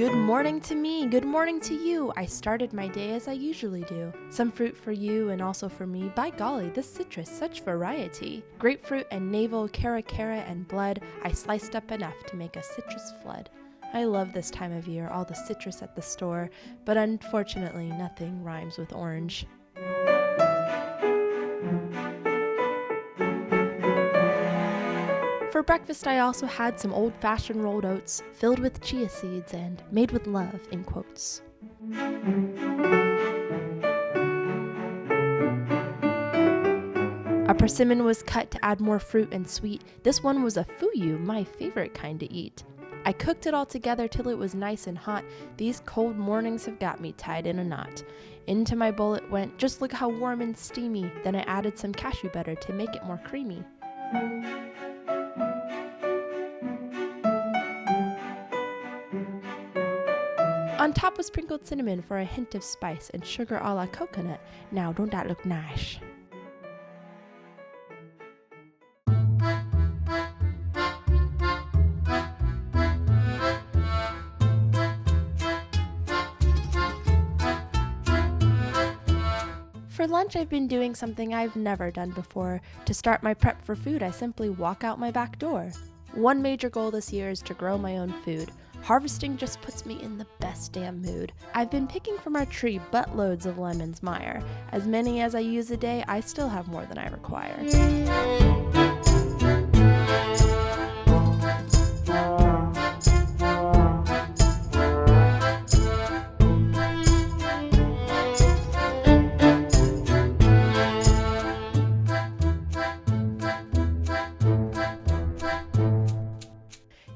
Good morning to me, good morning to you. I started my day as I usually do. Some fruit for you and also for me. By golly, this citrus, such variety. Grapefruit and navel, cara and blood. I sliced up enough to make a citrus flood. I love this time of year, all the citrus at the store, but unfortunately nothing rhymes with orange. For breakfast, I also had some old-fashioned rolled oats filled with chia seeds and made with love, in quotes. A persimmon was cut to add more fruit and sweet. This one was a fuyu, my favorite kind to eat. I cooked it all together till it was nice and hot. These cold mornings have got me tied in a knot. Into my bowl it went, just look how warm and steamy. Then I added some cashew butter to make it more creamy. On top was sprinkled cinnamon for a hint of spice and sugar a la coconut. Now, don't that look nice? For lunch, I've been doing something I've never done before. To start my prep for food, I simply walk out my back door. One major goal this year is to grow my own food. Harvesting just puts me in the best damn mood. I've been picking from our tree buttloads of lemons Meyer. As many as I use a day, I still have more than I require.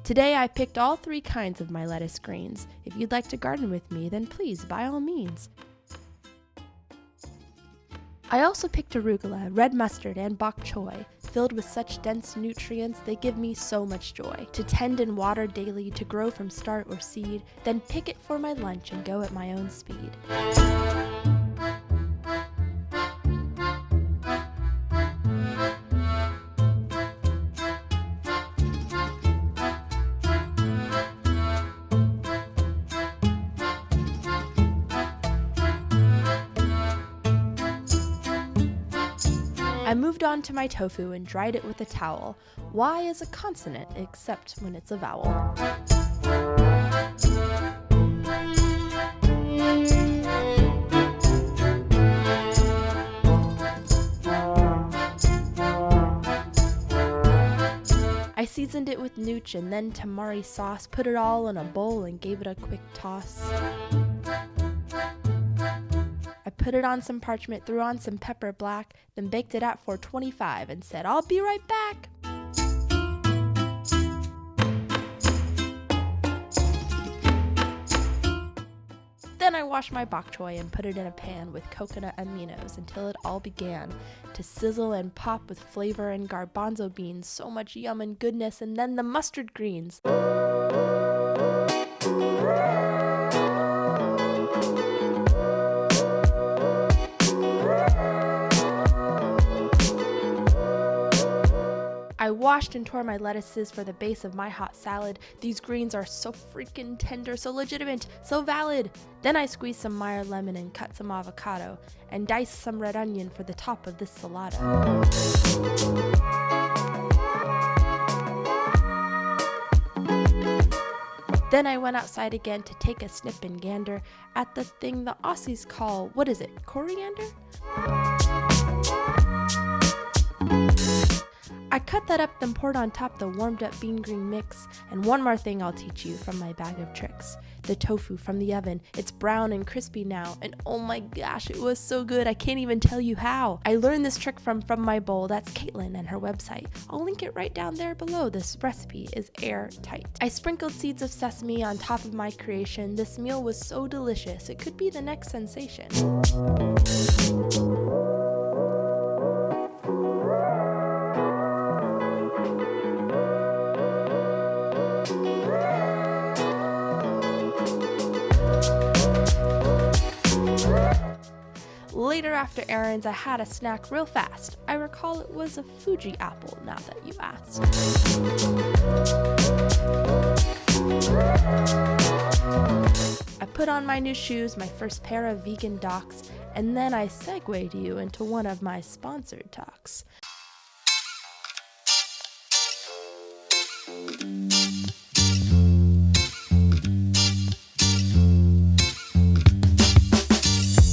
Today I picked all 3 kinds of my lettuce greens. If you'd like to garden with me, then please, by all means. I also picked arugula, red mustard, and bok choy. Filled with such dense nutrients, they give me so much joy. To tend and water daily, to grow from start or seed, then pick it for my lunch and go at my own speed. I moved on to my tofu and dried it with a towel. Y is a consonant, except when it's a vowel. I seasoned it with nooch and then tamari sauce, put it all in a bowl and gave it a quick toss. I put it on some parchment, threw on some pepper black, then baked it at 425 and said, "I'll be right back." Then I washed my bok choy and put it in a pan with coconut aminos until it all began to sizzle and pop with flavor and garbanzo beans, so much yum and goodness, and then the mustard greens. I washed and tore my lettuces for the base of my hot salad. These greens are so freaking tender, so legitimate, so valid. Then I squeezed some Meyer lemon and cut some avocado and diced some red onion for the top of this salada. Then I went outside again to take a snip and gander at the thing the Aussies call, what is it, coriander? I cut that up, then poured on top the warmed up bean green mix. And one more thing I'll teach you from my bag of tricks. The tofu from the oven. It's brown and crispy now, and oh my gosh, it was so good, I can't even tell you how. I learned this trick from my bowl. That's Caitlin and her website. I'll link it right down there below. This recipe is airtight. I sprinkled seeds of sesame on top of my creation. This meal was so delicious, it could be the next sensation. Later after errands, I had a snack real fast. I recall it was a Fuji apple, now that you asked. put on my new shoes, my first pair of vegan docs, and then I segued you into one of my sponsored talks.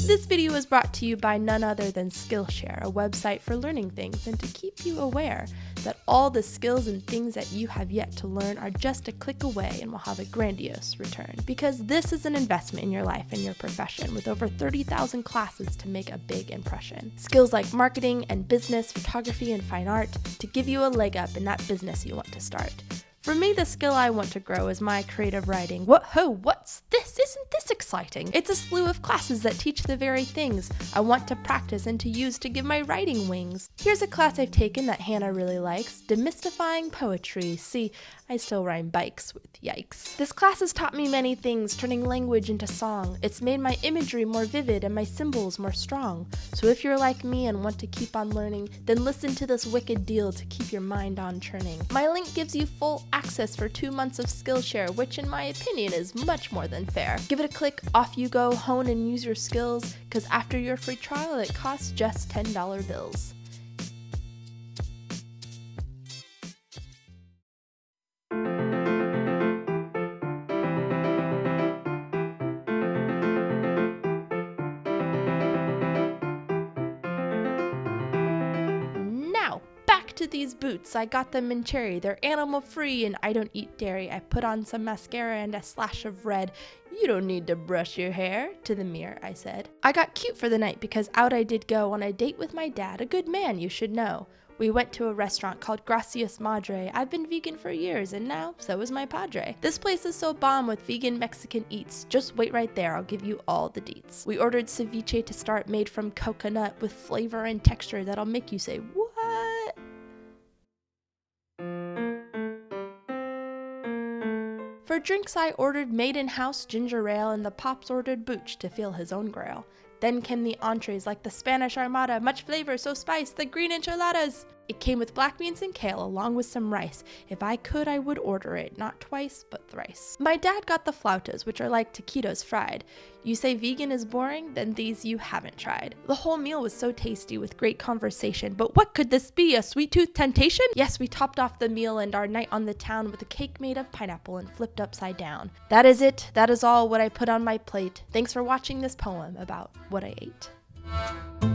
This video is brought to you by none other than Skillshare, a website for learning things and to keep you aware that all the skills and things that you have yet to learn are just a click away and will have a grandiose return. Because this is an investment in your life and your profession with over 30,000 classes to make a big impression. Skills like marketing and business, photography and fine art to give you a leg up in that business you want to start. For me, the skill I want to grow is my creative writing. What's this? Isn't this exciting? It's a slew of classes that teach the very things I want to practice and to use to give my writing wings. Here's a class I've taken that Hannah really likes, Demystifying Poetry. See, I still rhyme bikes with yikes. This class has taught me many things, turning language into song. It's made my imagery more vivid and my symbols more strong. So if you're like me and want to keep on learning, then listen to this wicked deal to keep your mind on churning. My link gives you full access for 2 months of Skillshare, which in my opinion is much more than fair. Give it a click, off you go, hone and use your skills, cause after your free trial it costs just $10 bills. To these boots, I got them in cherry. They're animal free and I don't eat dairy. I put on some mascara and a slash of red. You don't need to brush your hair. To the mirror, I said. I got cute for the night because out I did go on a date with my dad, a good man, you should know. We went to a restaurant called Gracias Madre. I've been vegan for years and now so is my padre. This place is so bomb with vegan Mexican eats. Just wait right there, I'll give you all the deets. We ordered ceviche to start, made from coconut with flavor and texture that'll make you say, what? For drinks I ordered made-in-house ginger ale and the pops ordered booch to feel his own grail. Then came the entrees like the Spanish Armada, much flavor, so spice, the green enchiladas. It came with black beans and kale along with some rice. If I could, I would order it, not twice, but thrice. My dad got the flautas, which are like taquitos fried. You say vegan is boring? Then these you haven't tried. The whole meal was so tasty with great conversation, but what could this be, a sweet tooth temptation? Yes, we topped off the meal and our night on the town with a cake made of pineapple and flipped upside down. That is it, that is all what I put on my plate. Thanks for watching this poem about what I ate.